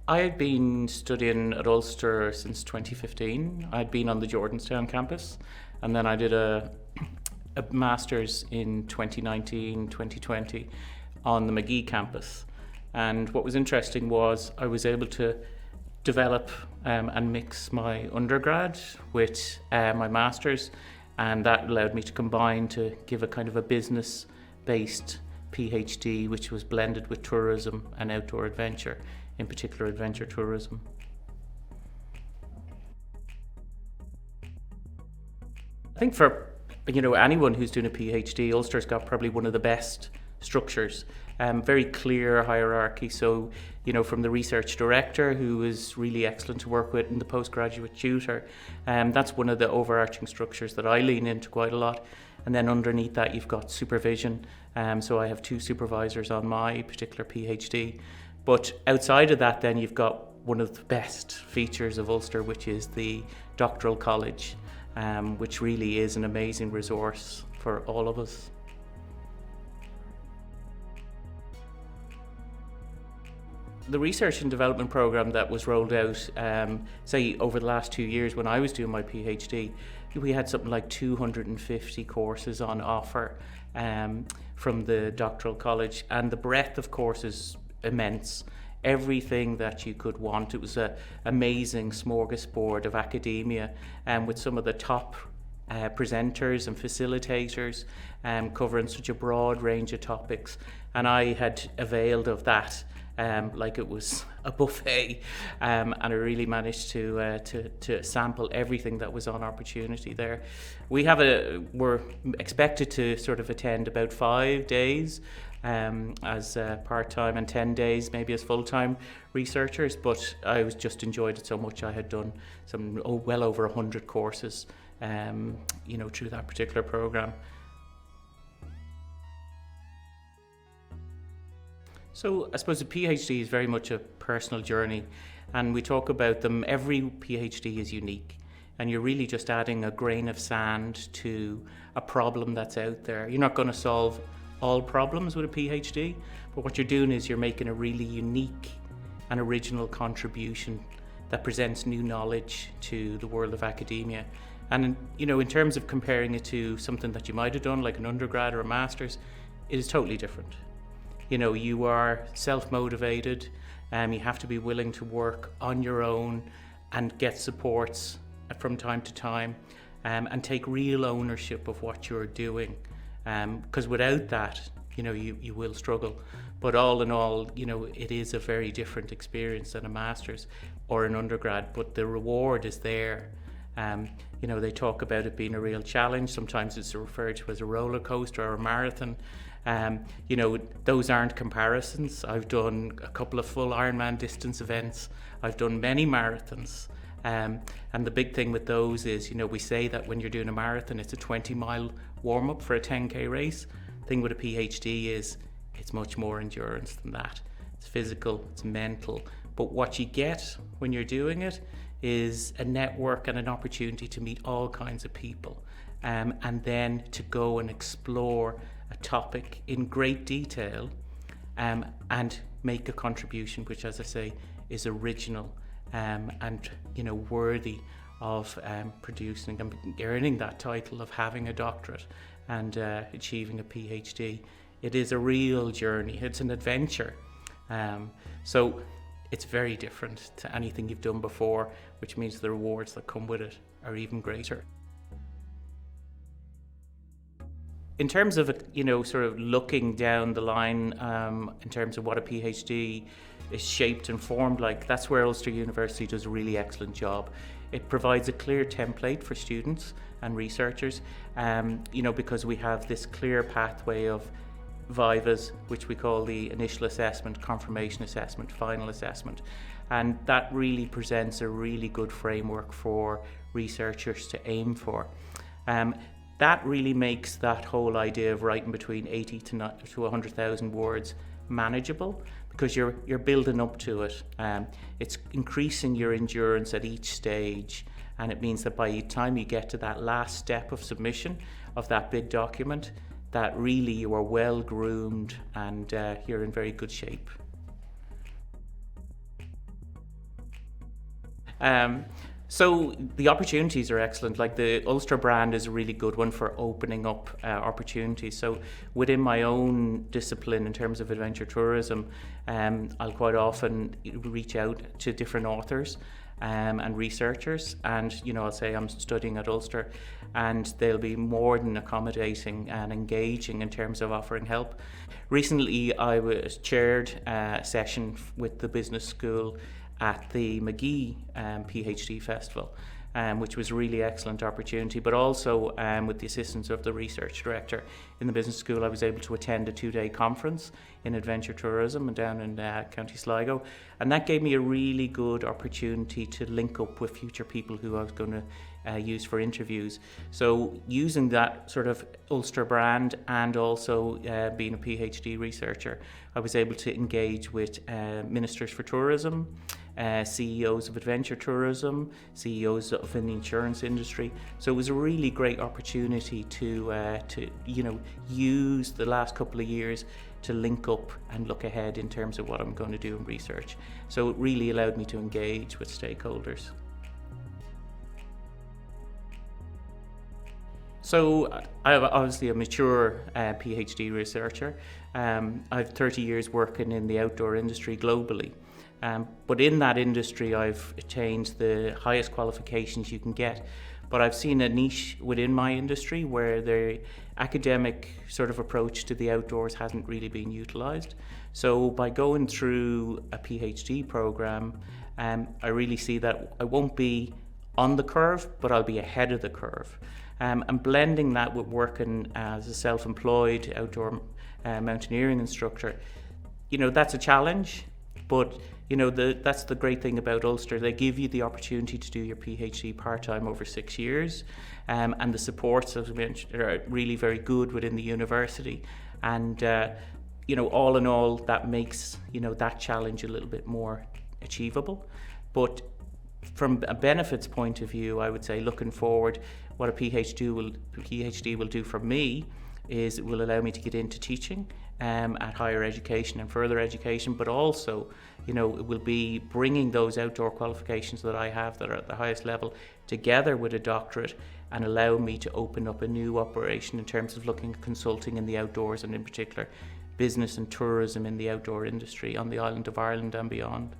I had been studying at Ulster since 2015. I'd been on the Jordanstown campus, and then I did a master's in 2019, 2020 on the McGee campus. And what was interesting was I was able to develop and mix my undergrad with my master's, and that allowed me to combine to give a kind of a business-based PhD, which was blended with tourism and outdoor adventure, in particular adventure tourism. I think for anyone who's doing a PhD, Ulster's got probably one of the best structures. Very clear hierarchy. So, from the research director, who is really excellent to work with, and the postgraduate tutor, that's one of the overarching structures that I lean into quite a lot. And then underneath that, you've got supervision. So I have 2 supervisors on my particular PhD. But outside of that, then you've got one of the best features of Ulster, which is the Doctoral College, which really is an amazing resource for all of us. The research and development program that was rolled out, say over the last 2 years when I was doing my PhD, we had something like 250 courses on offer from the Doctoral College, and the breadth of courses immense. Everything that you could want. It was an amazing smorgasbord of academia, with some of the top presenters and facilitators covering such a broad range of topics, and I had availed of that like it was a buffet, and I really managed to sample everything that was on opportunity there. We're expected to sort of attend about 5 days as part-time, and 10 days maybe as full-time researchers, but I was just enjoyed it so much. I had done well over 100 courses through that particular program. So I suppose a PhD is very much a personal journey, and we talk about them. Every PhD is unique, and you're really just adding a grain of sand to a problem that's out there. You're not going to solve all problems with a PhD, but what you're doing is you're making a really unique and original contribution that presents new knowledge to the world of academia. And in terms of comparing it to something that you might have done like an undergrad or a master's, it is totally different. You are self-motivated, you have to be willing to work on your own and get supports from time to time, and take real ownership of what you're doing, because without that, you will struggle. But all in all, it is a very different experience than a master's or an undergrad, but the reward is there. They talk about it being a real challenge. Sometimes it's referred to as a roller coaster or a marathon. Those aren't comparisons. I've done a couple of full Ironman distance events. I've done many marathons. And the big thing with those is, we say that when you're doing a marathon, it's a 20-mile warm-up for a 10K race. The thing with a PhD is it's much more endurance than that. It's physical, it's mental. But what you get when you're doing it is a network and an opportunity to meet all kinds of people, and then to go and explore a topic in great detail, and make a contribution which, as I say, is original, and worthy of producing and earning that title of having a doctorate and achieving a PhD. It is a real journey. It's an adventure. So it's very different to anything you've done before, which means the rewards that come with it are even greater. In terms of sort of looking down the line, in terms of what a PhD is shaped and formed like, that's where Ulster University does a really excellent job. It provides a clear template for students and researchers, because we have this clear pathway of vivas, which we call the initial assessment, confirmation assessment, final assessment, and that really presents a really good framework for researchers to aim for. That really makes that whole idea of writing between 80 to 100,000 words manageable, because you're building up to it. It's increasing your endurance at each stage, and it means that by the time you get to that last step of submission of that big document, that really you are well groomed and you're in very good shape. So the opportunities are excellent. Like the Ulster brand is a really good one for opening up opportunities. So within my own discipline in terms of adventure tourism, I'll quite often reach out to different authors and researchers, and I'll say I'm studying at Ulster, and they'll be more than accommodating and engaging in terms of offering help. Recently I was chaired a session with the business school at the McGee PhD Festival, which was a really excellent opportunity, but also with the assistance of the research director in the business school, I was able to attend a 2-day conference in adventure tourism down in County Sligo, and that gave me a really good opportunity to link up with future people who I was going to use for interviews. So using that sort of Ulster brand and also being a PhD researcher, I was able to engage with ministers for tourism, CEOs of adventure tourism, CEOs of the insurance industry. So it was a really great opportunity to use the last couple of years to link up and look ahead in terms of what I'm going to do in research. So it really allowed me to engage with stakeholders. So I'm obviously a mature PhD researcher. I've 30 years working in the outdoor industry globally. But in that industry, I've attained the highest qualifications you can get. But I've seen a niche within my industry where the academic sort of approach to the outdoors hasn't really been utilised. So by going through a PhD program, I really see that I won't be on the curve, but I'll be ahead of the curve. And blending that with working as a self-employed outdoor mountaineering instructor, that's a challenge, but that's the great thing about Ulster. They give you the opportunity to do your PhD part-time over 6 years, and the supports, as I mentioned, are really very good within the university. And all in all, that makes that challenge a little bit more achievable. But from a benefits point of view, I would say looking forward, what a PhD will do for me is it will allow me to get into teaching at higher education and further education, but also, it will be bringing those outdoor qualifications that I have that are at the highest level together with a doctorate and allow me to open up a new operation in terms of looking at consulting in the outdoors and in particular business and tourism in the outdoor industry on the island of Ireland and beyond.